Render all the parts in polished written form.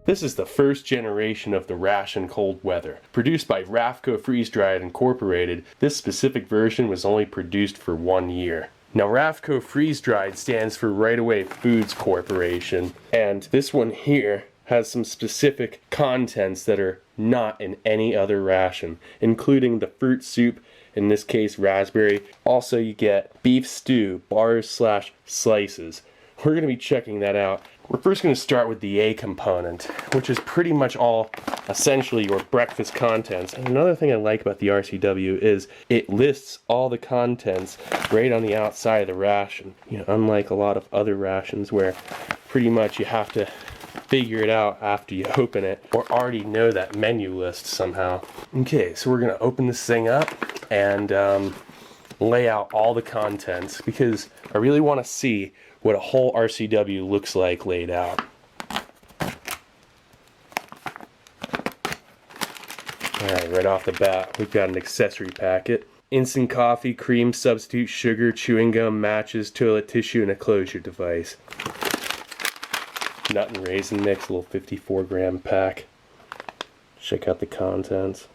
This is the first generation of the Ration cold weather. Produced by RAFCO Freeze Dried Incorporated, this specific version was only produced for 1 year. Now RAFCO Freeze Dried stands for Right Away Foods Corporation, and this one here has some specific contents that are not in any other ration, including the fruit soup, in this case raspberry. Also you get beef stew, bars/slices. We're going to be checking that out. We're first going to start with the A component, which is pretty much all essentially your breakfast contents. And another thing I like about the RCW is it lists all the contents right on the outside of the ration. You know, unlike a lot of other rations where pretty much you have to figure it out after you open it or already know that menu list somehow. Okay, so we're going to open this thing up and lay out all the contents because I really want to see what a whole RCW looks like laid out. Alright, right off the bat, we've got an accessory packet. Instant coffee, cream substitute, sugar, chewing gum, matches, toilet tissue, and a closure device. Nut and raisin mix, a little 54-gram pack. Check out the contents.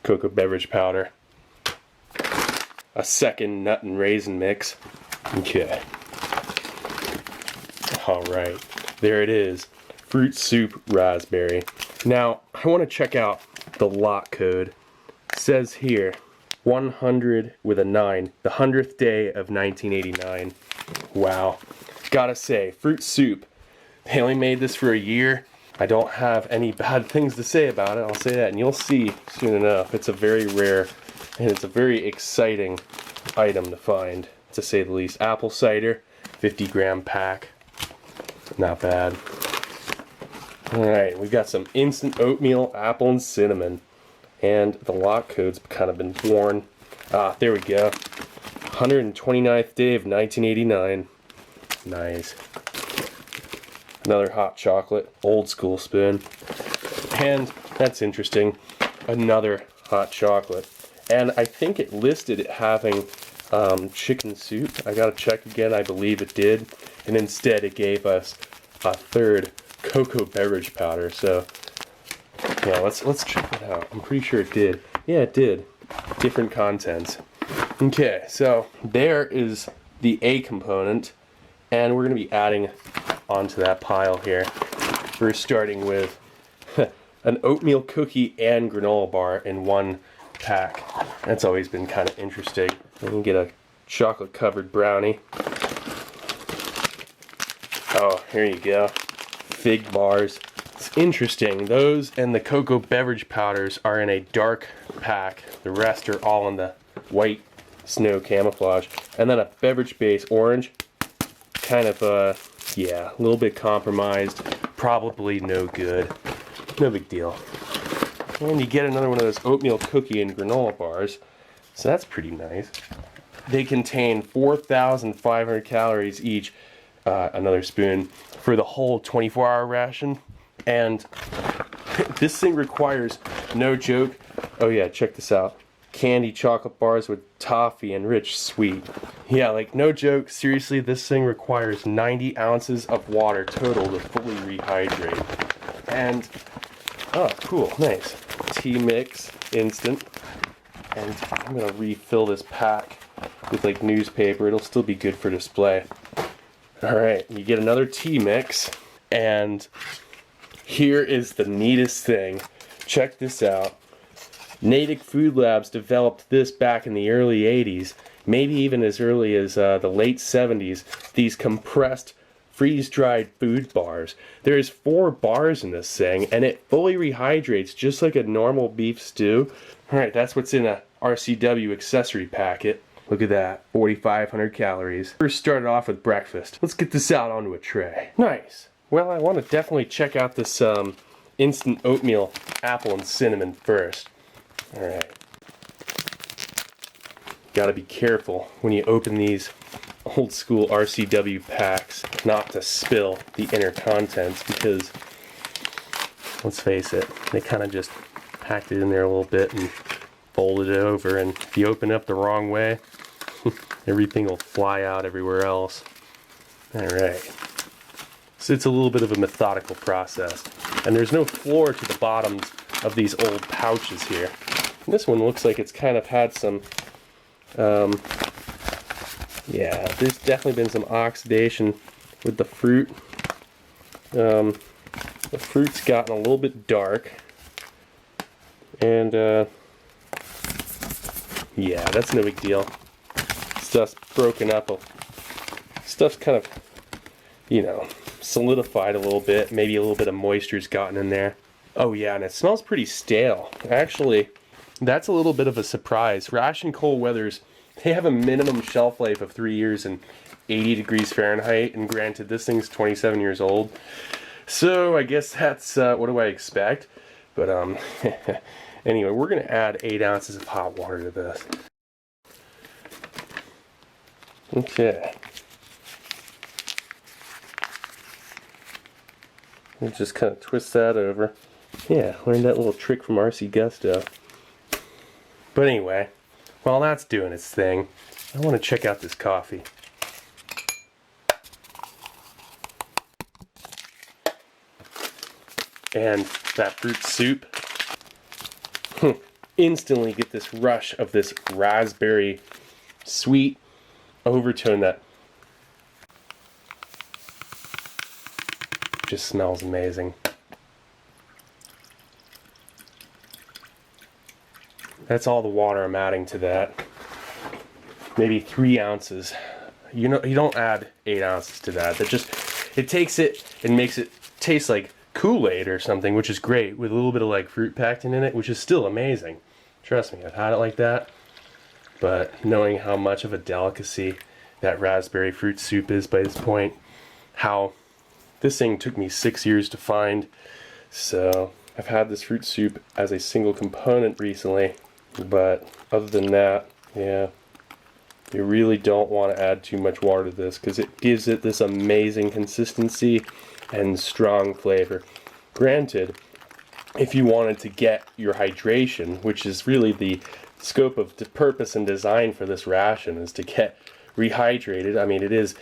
Cocoa beverage powder. A second nut and raisin mix. Okay. Alright, there it is. Fruit soup raspberry. Now, I want to check out the lot code. It says here, 100 with a 9, the 100th day of 1989. Wow. Gotta say, fruit soup. They only made this for a year. I don't have any bad things to say about it, I'll say that, and you'll see soon enough. It's a very rare and it's a very exciting item to find, to say the least. Apple cider, 50-gram pack. Not bad. Alright, we've got some instant oatmeal, apple, and cinnamon. And the lot code's kind of been worn. Ah, there we go. 129th day of 1989. Nice. Another hot chocolate, old school spoon. And, that's interesting, another hot chocolate. And I think it listed it having chicken soup. I gotta check again, I believe it did. And instead it gave us a third cocoa beverage powder. So, yeah, let's check it out. I'm pretty sure it did. Yeah, it did. Different contents. Okay, so there is the A component. And we're gonna be adding onto that pile here. We're starting with an oatmeal cookie and granola bar in one pack. That's always been kind of interesting. You can get a chocolate covered brownie. Oh, here you go. Fig bars. It's interesting. Those and the cocoa beverage powders are in a dark pack. The rest are all in the white snow camouflage. And then a beverage base orange. Kind of, yeah, a little bit compromised. Probably no good. No big deal. And you get another one of those oatmeal cookie and granola bars. So that's pretty nice. They contain 4,500 calories each. Another spoon for the whole 24-hour ration. And this thing requires, no joke, oh yeah, check this out. Candy chocolate bars with toffee and rich sweet. Yeah, like no joke, seriously, this thing requires 90 ounces of water total to fully rehydrate. And, oh, cool, nice. Tea mix, instant. And I'm gonna refill this pack with like newspaper. It'll still be good for display. Alright, you get another tea mix. And here is the neatest thing. Check this out. Natick Food Labs developed this back in the early 80s, maybe even as early as the late 70s, these compressed freeze-dried food bars. There's 4 bars in this thing, and it fully rehydrates just like a normal beef stew. Alright, that's what's in a RCW accessory packet. Look at that, 4,500 calories. First started off with breakfast. Let's get this out onto a tray. Nice. Well, I want to definitely check out this instant oatmeal, apple, and cinnamon first. Alright. Gotta be careful when you open these old school RCW packs not to spill the inner contents because, let's face it, they kind of just packed it in there a little bit and folded it over, and if you open it up the wrong way, everything will fly out everywhere else. Alright. So it's a little bit of a methodical process. And there's no floor to the bottoms of these old pouches here. And this one looks like it's kind of had some, yeah, there's definitely been some oxidation with the fruit. The fruit's gotten a little bit dark. And, yeah, that's no big deal. Stuff's broken up. Stuff's kind of, you know, solidified a little bit. Maybe a little bit of moisture's gotten in there. Oh yeah, and it smells pretty stale. Actually, that's a little bit of a surprise. Ration cold weathers, they have a minimum shelf life of 3 years and 80 degrees Fahrenheit. And granted, this thing's 27 years old. So I guess that's, what do I expect? But, anyway, we're going to add 8 ounces of hot water to this. Okay. And just kind of twist that over. Yeah, learned that little trick from RC Gusto. But anyway, while that's doing its thing, I want to check out this coffee. And that fruit soup. Instantly get this rush of this raspberry sweet overtone that just smells amazing. That's all the water I'm adding to that. Maybe 3 ounces. You know, you don't add 8 ounces to that. That just, it takes it and makes it taste like Kool-Aid or something, which is great, with a little bit of like fruit pectin in it, which is still amazing. Trust me, I've had it like that. But knowing how much of a delicacy that raspberry fruit soup is by this point, how this thing took me 6 years to find. So I've had this fruit soup as a single component recently, but other than that, yeah, you really don't want to add too much water to this because it gives it this amazing consistency and strong flavor. Granted, if you wanted to get your hydration, which is really the scope of the purpose and design for this ration, is to get rehydrated. I mean, it is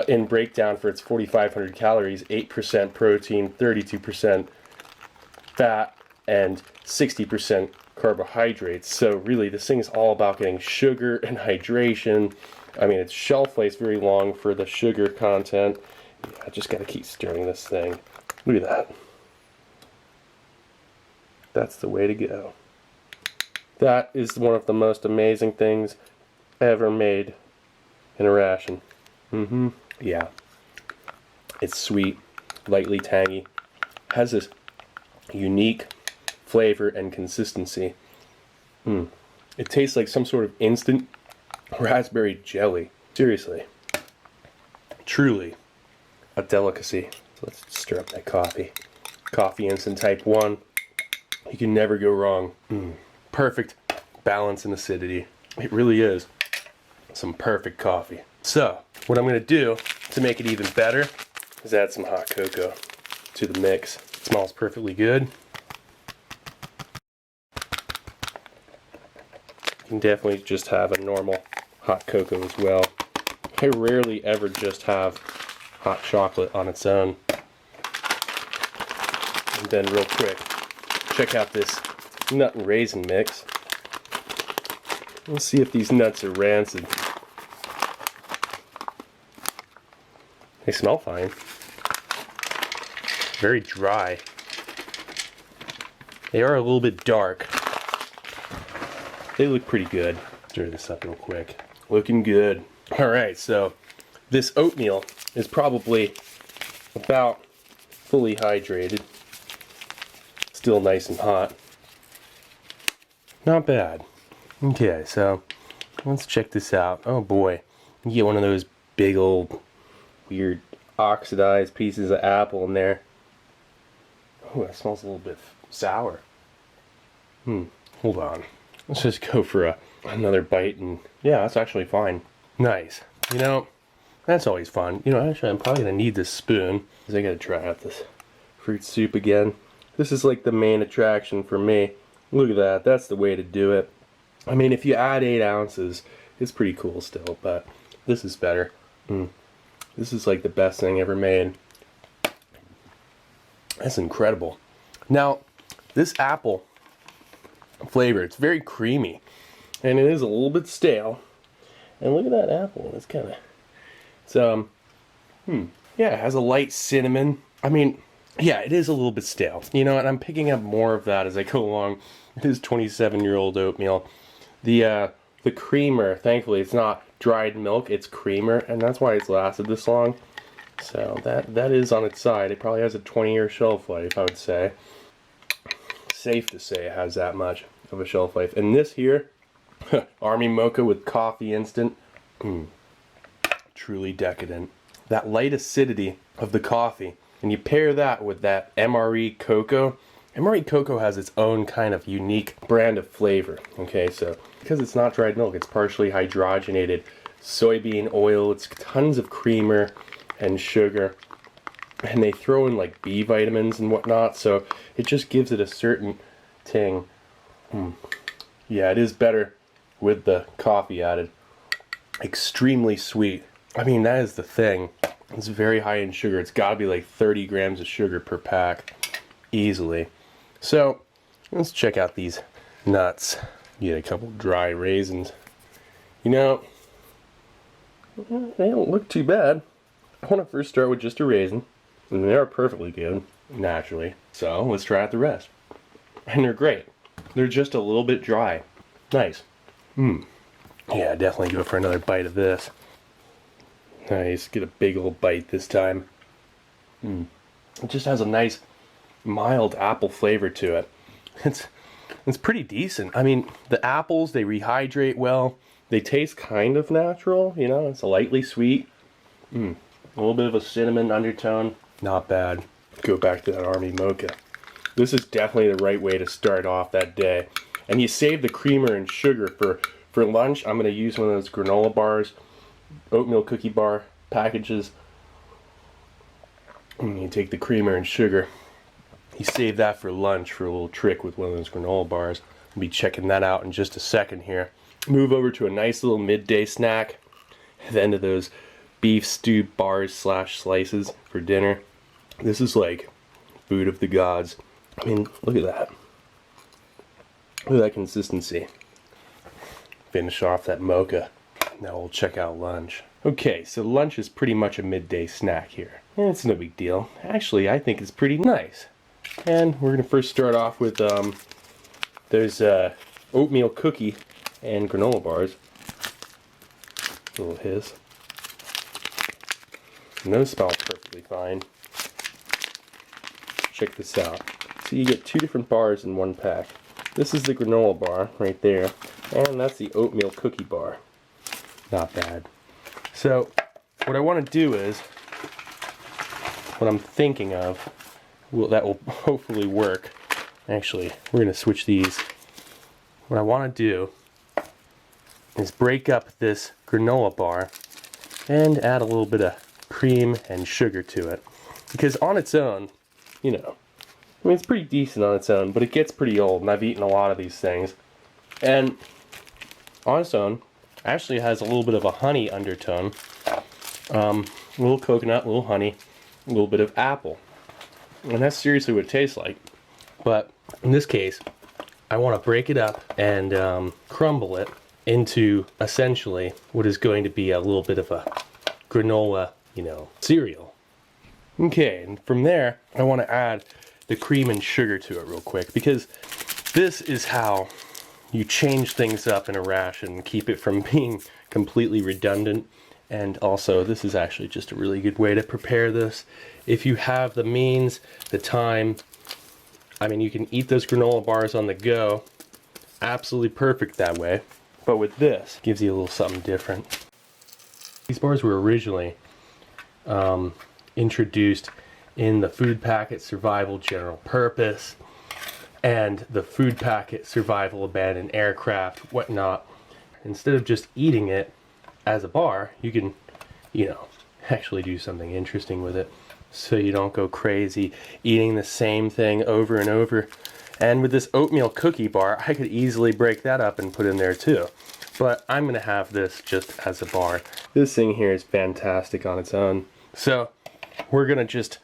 in breakdown for its 4,500 calories, 8% protein, 32% fat, and 60% carbohydrates. So really, this thing is all about getting sugar and hydration. I mean, its shelf life's very long for the sugar content. Yeah, I just gotta keep stirring this thing. Look at that. That's the way to go. That is one of the most amazing things ever made in a ration. Yeah. It's sweet, lightly tangy, has this unique flavor and consistency. It tastes like some sort of instant raspberry jelly. Seriously. Truly a delicacy. So let's stir up that coffee. Coffee Instant Type 1. You can never go wrong. Perfect balance and acidity. It really is some perfect coffee. So, what I'm going to do to make it even better is add some hot cocoa to the mix. It smells perfectly good. You can definitely just have a normal hot cocoa as well. I rarely ever just have hot chocolate on its own. And then real quick, check out this nut and raisin mix. Let's see if these nuts are rancid. They smell fine. Very dry. They are a little bit dark. They look pretty good. Stir this up real quick. Looking good. Alright, so this oatmeal is probably about fully hydrated. Still nice and hot. Not bad. Okay, so let's check this out. Oh boy. You get one of those big old weird oxidized pieces of apple in there. Oh, that smells a little bit sour. Hold on. Let's just go for another bite, and yeah, that's actually fine. Nice. You know, that's always fun. You know, actually, I'm probably gonna need this spoon because I gotta try out this fruit soup again. This is like the main attraction for me. Look at that. That's the way to do it. I mean, if you add 8 ounces, it's pretty cool still, but this is better. This is like the best thing ever made. That's incredible. Now, this apple flavor, it's very creamy, and it is a little bit stale. And look at that apple. It's kind of, yeah, it has a light cinnamon. I mean, yeah, it is a little bit stale. You know, and I'm picking up more of that as I go along. It is 27-year-old oatmeal. The creamer, thankfully, it's not dried milk, it's creamer, and that's why it's lasted this long. So that is on its side. It probably has a 20-year shelf life, I would say. Safe to say it has that much of a shelf life. And this here, Army Mocha with coffee instant, truly decadent. That light acidity of the coffee, and you pair that with that MRE cocoa. MRE cocoa has its own kind of unique brand of flavor. Okay, so because it's not dried milk, it's partially hydrogenated soybean oil. It's tons of creamer and sugar, and they throw in like B vitamins and whatnot, so it just gives it a certain ting. Yeah, it is better with the coffee added. Extremely sweet. I mean, that is the thing. It's very high in sugar. It's got to be like 30 grams of sugar per pack, easily. So let's check out these nuts. Get a couple dry raisins. You know, they don't look too bad. I want to first start with just a raisin, and they are perfectly good, naturally. So let's try out the rest. And they're great. They're just a little bit dry. Nice. Yeah, definitely go for another bite of this. Nice. Get a big old bite this time. It just has a nice, mild apple flavor to it. It's pretty decent. I mean, the apples, they rehydrate well. They taste kind of natural, you know, it's lightly sweet. A little bit of a cinnamon undertone. Not bad. Go back to that Army Mocha. This is definitely the right way to start off that day. And you save the creamer and sugar for lunch. I'm going to use one of those granola bars, Oatmeal Cookie Bar packages. And you take the creamer and sugar. You save that for lunch for a little trick with one of those granola bars. I'll be checking that out in just a second here. Move over to a nice little midday snack. At the end of those beef stew bars / slices for dinner. This is like food of the gods. I mean, look at that. Look at that consistency. Finish off that mocha. Now we'll check out lunch. Okay, so lunch is pretty much a midday snack here. And it's no big deal. Actually, I think it's pretty nice. And we're going to first start off with those oatmeal cookie and granola bars. A little hiss. And those smell perfectly fine. Check this out. So you get 2 different bars in one pack. This is the granola bar right there, and that's the oatmeal cookie bar. Not bad. So what I want to do is, what I'm thinking of, that will hopefully work. Actually, we're going to switch these. What I want to do is break up this granola bar and add a little bit of cream and sugar to it. Because on its own, you know, I mean, it's pretty decent on its own, but it gets pretty old, and I've eaten a lot of these things. And on its own, actually has a little bit of a honey undertone. A little coconut, a little honey, a little bit of apple. And that's seriously what it tastes like. But in this case, I want to break it up and crumble it into essentially what is going to be a little bit of a granola, you know, cereal. Okay, and from there, I want to add the cream and sugar to it real quick, because this is how you change things up in a ration and keep it from being completely redundant. And also, this is actually just a really good way to prepare this. If you have the means, the time, I mean, you can eat those granola bars on the go. Absolutely perfect that way. But with this, gives you a little something different. These bars were originally introduced in the Food Packet Survival General Purpose and the Food Packet Survival Abandoned Aircraft, whatnot. Instead of just eating it as a bar, you can, you know, actually do something interesting with it, so you don't go crazy eating the same thing over and over. And with this oatmeal cookie bar, I could easily break that up and put in there too. But I'm gonna have this just as a bar. This thing here is fantastic on its own. So we're gonna just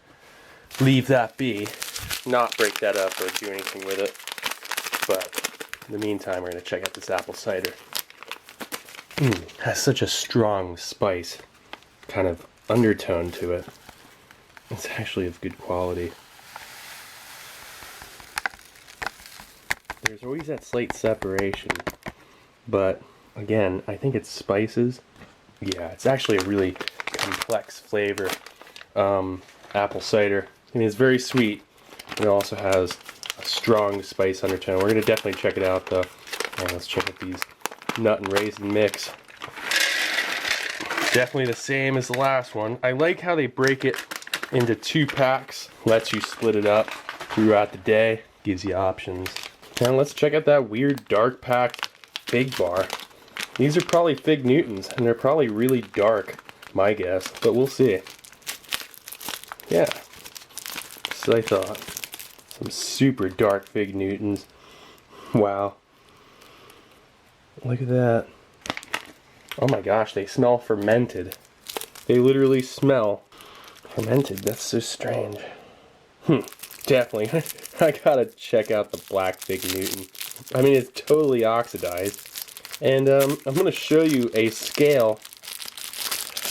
leave that be not break that up or do anything with it. But in the meantime, we're going to check out this apple cider. Has such a strong spice kind of undertone to it. It's actually of good quality. There's always that slight separation, but again, I think it's spices. Yeah, it's actually a really complex flavor. Apple cider. I mean, it's very sweet. It also has a strong spice undertone. We're going to definitely check it out though. Alright, let's check out these nut and raisin mix. Definitely the same as the last one. I like how they break it into 2 packs. Lets you split it up throughout the day. Gives you options. Now let's check out that weird dark packed fig bar. These are probably Fig Newtons, and they're probably really dark, my guess, but we'll see. Yeah, so I thought. Some super dark Fig Newtons. Wow. Look at that. Oh my gosh, they smell fermented. They literally smell fermented. That's so strange. Definitely. I gotta check out the black Fig Newton. I mean, it's totally oxidized. And I'm going to show you a scale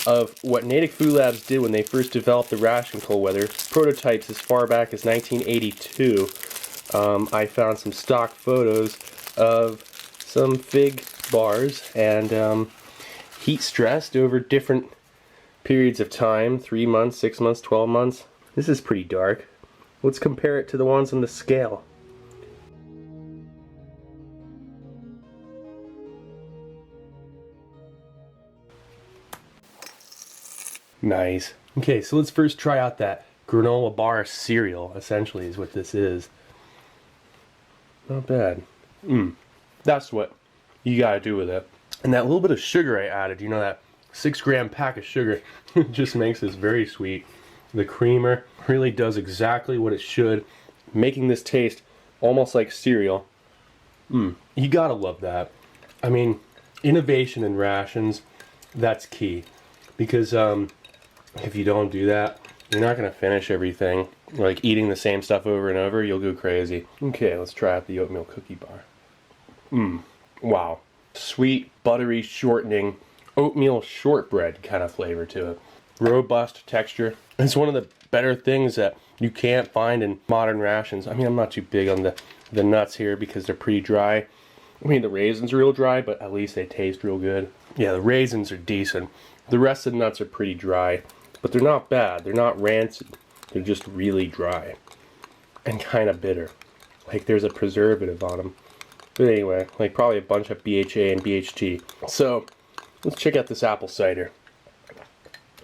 of what Natick Food Labs did when they first developed the ration cold weather prototypes as far back as 1982. I found some stock photos of some fig bars and heat stressed over different periods of time, 3 months, 6 months, 12 months. This is pretty dark. Let's compare it to the ones on the scale. Nice. Okay, so let's first try out that Granola Bar Cereal, essentially is what this is. Not bad. That's what you gotta do with it. And that little bit of sugar I added, you know, that 6-gram pack of sugar, just makes this very sweet. The creamer really does exactly what it should, making this taste almost like cereal. You gotta love that. I mean, innovation in rations, that's key. Because if you don't do that, you're not going to finish everything. Like eating the same stuff over and over, you'll go crazy. Okay, let's try out the Oatmeal Cookie Bar. Wow. Sweet, buttery, shortening, oatmeal shortbread kind of flavor to it. Robust texture. It's one of the better things that you can't find in modern rations. I mean, I'm not too big on the nuts here because they're pretty dry. I mean, the raisins are real dry, but at least they taste real good. Yeah, the raisins are decent. The rest of the nuts are pretty dry, but they're not bad. They're not rancid. They're just really dry and kind of bitter. Like there's a preservative on them. But anyway, like probably a bunch of BHA and BHT. So let's check out this apple cider.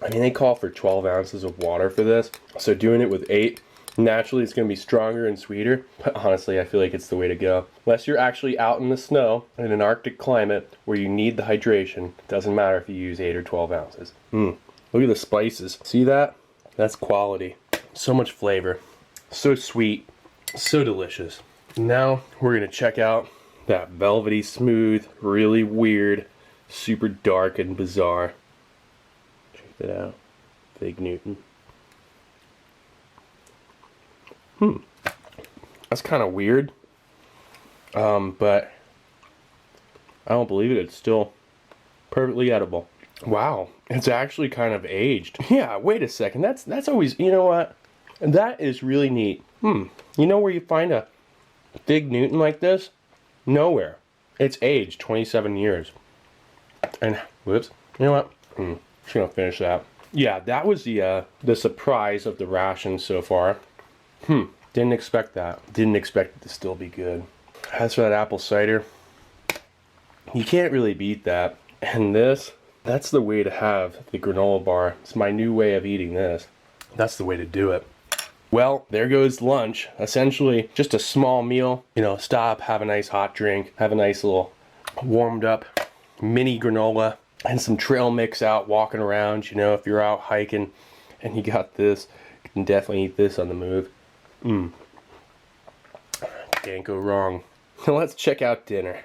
I mean, they call for 12 ounces of water for this. So doing it with 8, naturally it's going to be stronger and sweeter. But honestly, I feel like it's the way to go. Unless you're actually out in the snow in an Arctic climate where you need the hydration, doesn't matter if you use 8 or 12 ounces. Look at the spices. See that? That's quality. So much flavor. So sweet. So delicious. Now we're going to check out that velvety smooth, really weird, super dark and bizarre. Check that out. Fig Newton. That's kind of weird. But I don't believe it. It's still perfectly edible. Wow, it's actually kind of aged. Yeah, wait a second. That's always, you know what? That is really neat. You know where you find a Fig Newton like this? Nowhere. It's aged 27 years. And whoops. You know what? Just gonna finish that. Yeah, that was the surprise of the ration so far. Didn't expect that. Didn't expect it to still be good. As for that apple cider, you can't really beat that. And this, that's the way to have the granola bar. It's my new way of eating this. That's the way to do it. Well, there goes lunch. Essentially, just a small meal. You know, stop, have a nice hot drink, have a nice little warmed up mini granola, and some trail mix out walking around. You know, if you're out hiking and you got this, you can definitely eat this on the move. Can't go wrong. Now let's check out dinner.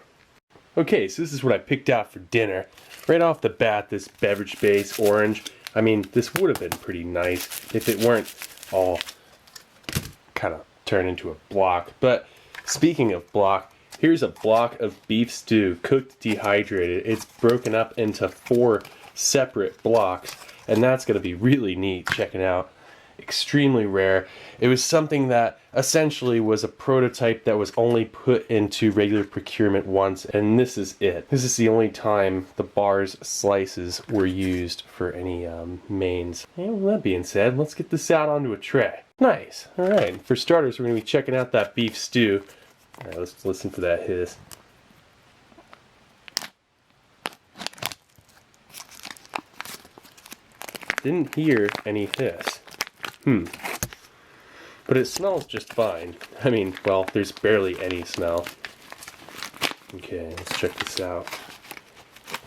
Okay, so this is what I picked out for dinner. Right off the bat, this beverage base orange. I mean, this would have been pretty nice if it weren't all kind of turn into a block. But speaking of block, here's a block of beef stew, cooked dehydrated. It's broken up into 4 separate blocks, and that's going to be really neat checking out. Extremely rare. It was something that essentially was a prototype that was only put into regular procurement once, and this is it. This is the only time the bar's slices were used for any mains. And with that being said, let's get this out onto a tray. Nice. Alright, for starters, we're going to be checking out that beef stew. Alright, let's listen to that hiss. Didn't hear any hiss. But it smells just fine. I mean, well, there's barely any smell. Okay, let's check this out.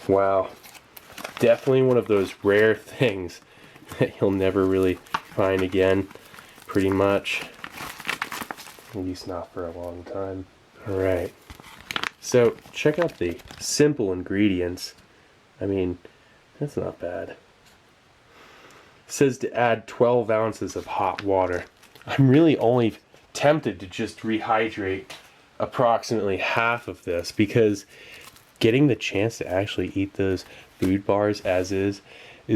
Wow. Definitely one of those rare things that you'll never really find again, pretty much. At least not for a long time. Alright. So, check out the simple ingredients. I mean, that's not bad. It says to add 12 ounces of hot water. I'm really only tempted to just rehydrate approximately half of this, because getting the chance to actually eat those food bars as is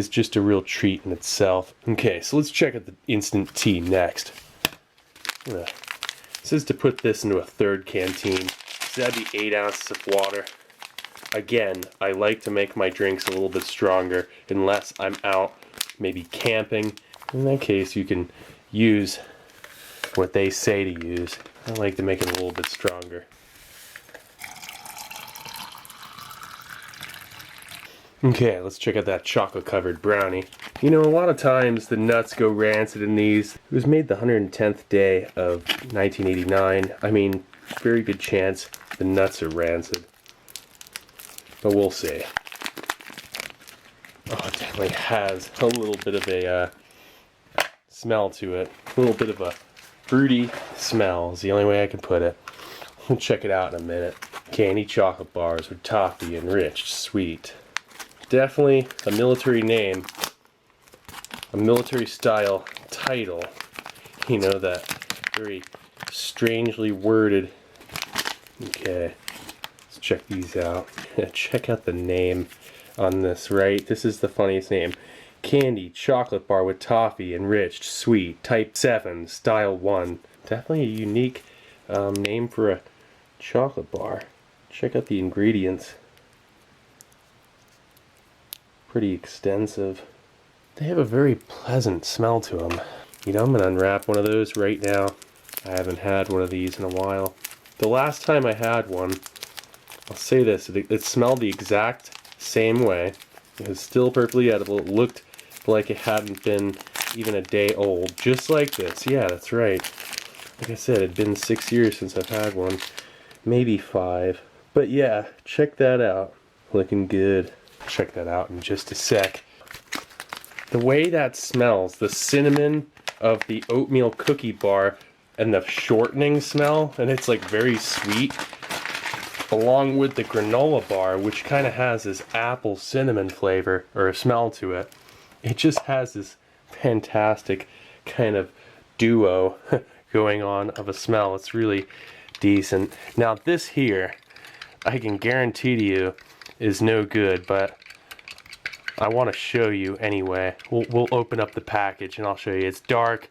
just a real treat in itself. Okay, so let's check out the instant tea next. It says to put this into a 3rd canteen. So that'd be 8 ounces of water. Again, I like to make my drinks a little bit stronger unless I'm out maybe camping. In that case, you can use what they say to use. I like to make it a little bit stronger. Okay, let's check out that chocolate covered brownie. You know, a lot of times the nuts go rancid in these. It was made the 110th day of 1989. I mean, very good chance the nuts are rancid. But we'll see. Oh, it definitely has a little bit of a smell to it. A little bit of a fruity smell is the only way I can put it. We'll check it out in a minute. Candy chocolate bars with toffee enriched sweet. Definitely a military name. A military style title. You know, that very strangely worded. Okay, let's check these out. Check out the name on this, right? This is the funniest name. Candy chocolate bar with toffee enriched sweet type 7 style 1. Definitely a unique name for a chocolate bar. Check out the ingredients. Pretty extensive. They have a very pleasant smell to them. You know, I'm gonna unwrap one of those right now. I haven't had one of these in a while. The last time I had one, I'll say this, it smelled the exact same way. It was still perfectly edible. It looked like it hadn't been even a day old. Just like this. Yeah, that's right. Like I said, it'd been 6 years since I've had one. Maybe 5. But yeah, check that out. Looking good. Check that out in just a sec. The way that smells, the cinnamon of the oatmeal cookie bar and the shortening smell, and it's like very sweet, along with the granola bar, which kind of has this apple cinnamon flavor or a smell to it. It just has this fantastic kind of duo going on of a smell. It's really decent. Now this here, I can guarantee to you, is no good, but I want to show you anyway. We'll open up the package and I'll show you. It's dark.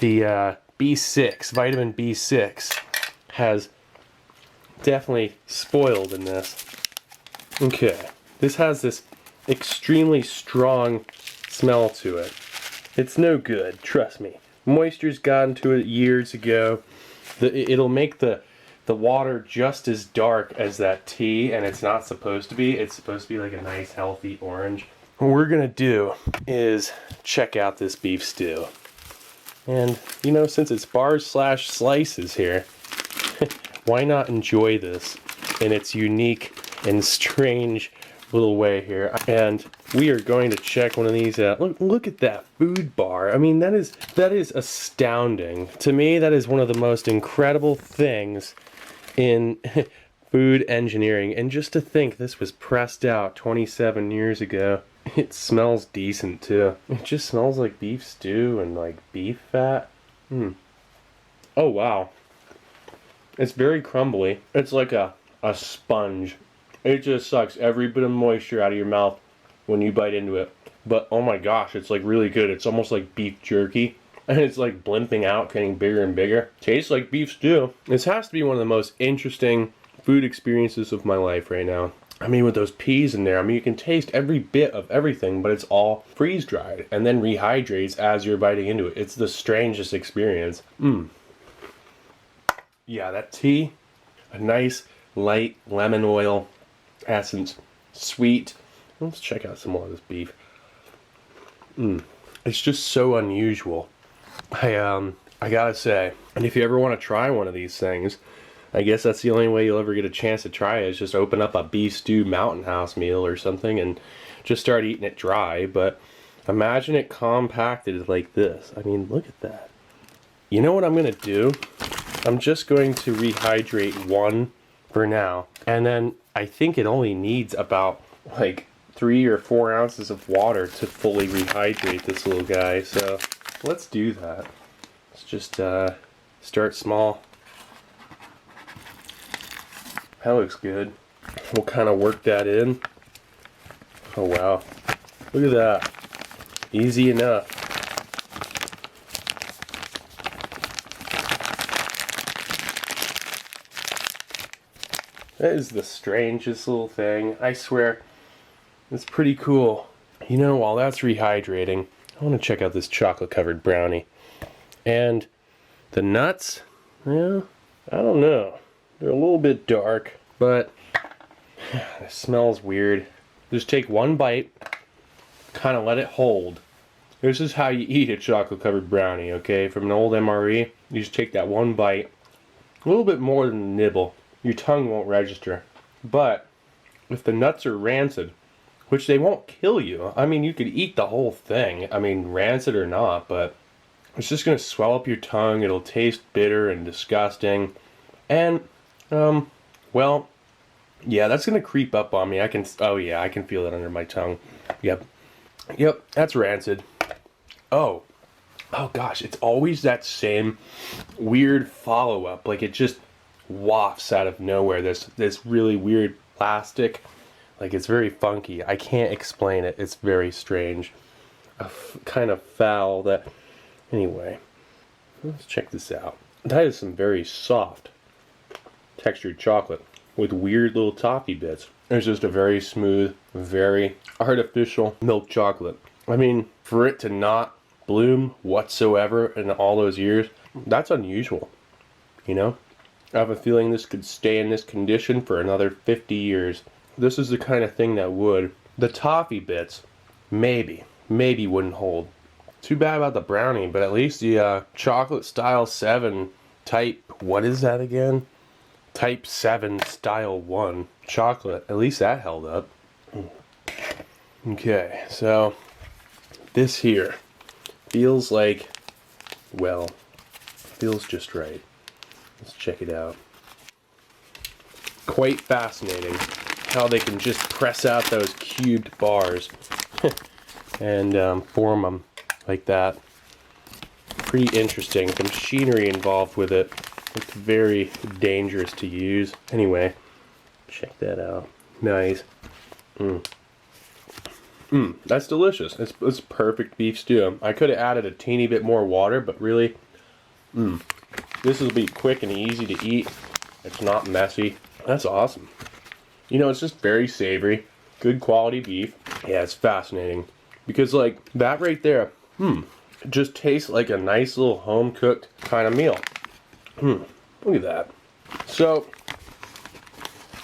The B6, vitamin B6, has definitely spoiled in this. Okay, this has this extremely strong smell to it. It's no good, trust me. Moisture's gotten to it years ago. It'll make the water just as dark as that tea, and it's not supposed to be. It's supposed to be like a nice healthy orange. What we're gonna do is check out this beef stew. And, you know, since it's bars slash slices here, why not enjoy this in its unique and strange little way here. And we are going to check one of these out. Look at that food bar. I mean, that is astounding. To me, that is one of the most incredible things in food engineering. And just to think this was pressed out 27 years ago. It smells decent too. It just smells like beef stew and like beef fat. Oh wow. It's very crumbly. It's like a sponge. It just sucks every bit of moisture out of your mouth when you bite into it. But oh my gosh, it's like really good. It's almost like beef jerky. And it's like blimping out, getting bigger and bigger. Tastes like beef stew. This has to be one of the most interesting food experiences of my life right now. I mean, with those peas in there, I mean, you can taste every bit of everything, but it's all freeze dried and then rehydrates as you're biting into it. It's the strangest experience. Yeah, that tea, a nice light lemon oil essence, sweet. Let's check out some more of this beef. It's just so unusual. I gotta say, and if you ever want to try one of these things, I guess that's the only way you'll ever get a chance to try it, is just open up a beef stew Mountain House meal or something and just start eating it dry. But imagine it compacted like this. I mean, look at that. You know what I'm gonna do? I'm just going to rehydrate one for now, and then I think it only needs about like 3 or 4 ounces of water to fully rehydrate this little guy. So let's do that. Let's just start small. That looks good. We'll kind of work that in. Oh wow, look at that. Easy enough. That is the strangest little thing. I swear, it's pretty cool. You know, while that's rehydrating, I want to check out this chocolate covered brownie. And the nuts, yeah, I don't know. They're a little bit dark, but it smells weird. Just take one bite, kind of let it hold. This is how you eat a chocolate covered brownie, okay? From an old MRE, you just take that one bite, a little bit more than a nibble. Your tongue won't register. But if the nuts are rancid, which they won't kill you, I mean, you could eat the whole thing, I mean, rancid or not, but it's just going to swell up your tongue. It'll taste bitter and disgusting. And, well, yeah, that's going to creep up on me. Oh yeah, I can feel it under my tongue. Yep, that's rancid. Oh gosh, it's always that same weird follow-up. Like, it just wafts out of nowhere. This really weird plastic, like, it's very funky. I can't explain it. It's very strange. Kind of foul. That anyway, let's check this out. That is some very soft textured chocolate with weird little toffee bits. It's just a very smooth, very artificial milk chocolate. I mean, for it to not bloom whatsoever in all those years, that's unusual, you know? I have a feeling this could stay in this condition for another 50 years. This is the kind of thing that would. The toffee bits, maybe wouldn't hold. Too bad about the brownie, but at least the chocolate style 7 type, what is that again? Type 7 style 1 chocolate, at least that held up. Okay, so this here feels like, well, feels just right. Let's check it out. Quite fascinating how they can just press out those cubed bars and form them like that. Pretty interesting. The machinery involved with it. It's very dangerous to use. Anyway, check that out. Nice. That's delicious. It's perfect beef stew. I could have added a teeny bit more water, but really, this will be quick and easy to eat. It's not messy. That's awesome. You know, it's just very savory, good quality beef. Yeah, it's fascinating because, like, that right there, it just tastes like a nice little home cooked kind of meal. Look at that. So,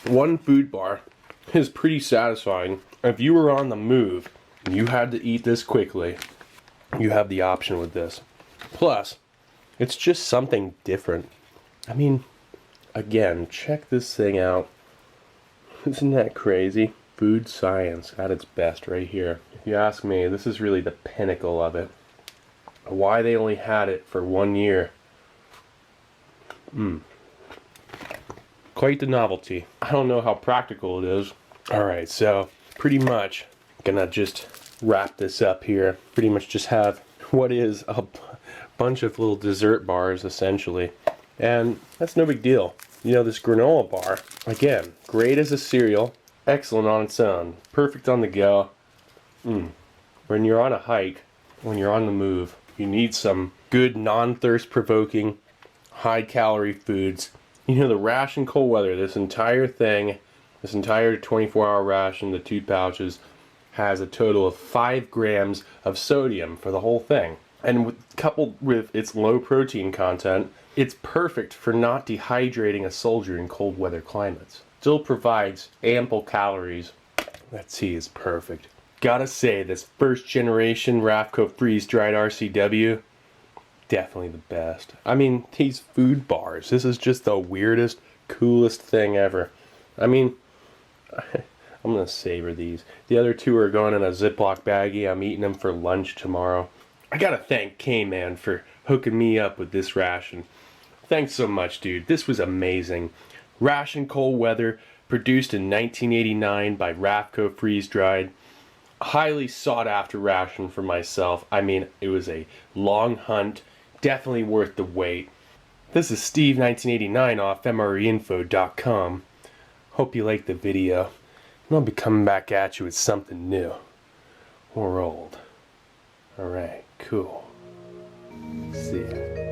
one food bar is pretty satisfying. If you were on the move and you had to eat this quickly, you have the option with this. Plus, it's just something different. I mean, again, check this thing out. Isn't that crazy? Food science at its best right here. If you ask me, this is really the pinnacle of it. Why they only had it for 1 year. Quite the novelty. I don't know how practical it is. Alright, so pretty much gonna just wrap this up here. Pretty much just have what is a bunch of little dessert bars essentially. And that's no big deal. You know, this granola bar, again, great as a cereal, excellent on its own, perfect on the go. When you're on a hike, when you're on the move, you need some good non-thirst provoking, high calorie foods. You know, the Ration cold weather, this entire thing, this entire 24-hour ration, the 2 pouches, has a total of 5 grams of sodium for the whole thing. And coupled with its low protein content, it's perfect for not dehydrating a soldier in cold weather climates. Still provides ample calories. That tea is perfect. Gotta say, this first generation RAFCO Freeze Dried RCW, definitely the best. I mean, these food bars, this is just the weirdest, coolest thing ever. I mean, I'm gonna savor these. The other 2 are going in a Ziploc baggie. I'm eating them for lunch tomorrow. I gotta thank K-Man for hooking me up with this ration. Thanks so much, dude. This was amazing. Ration cold weather, produced in 1989 by RAFCO Freeze Dried. Highly sought after ration for myself. I mean, it was a long hunt. Definitely worth the wait. This is Steve 1989 off MREinfo.com. Hope you liked the video. And I'll be coming back at you with something new. Or old. Alright, cool. See ya.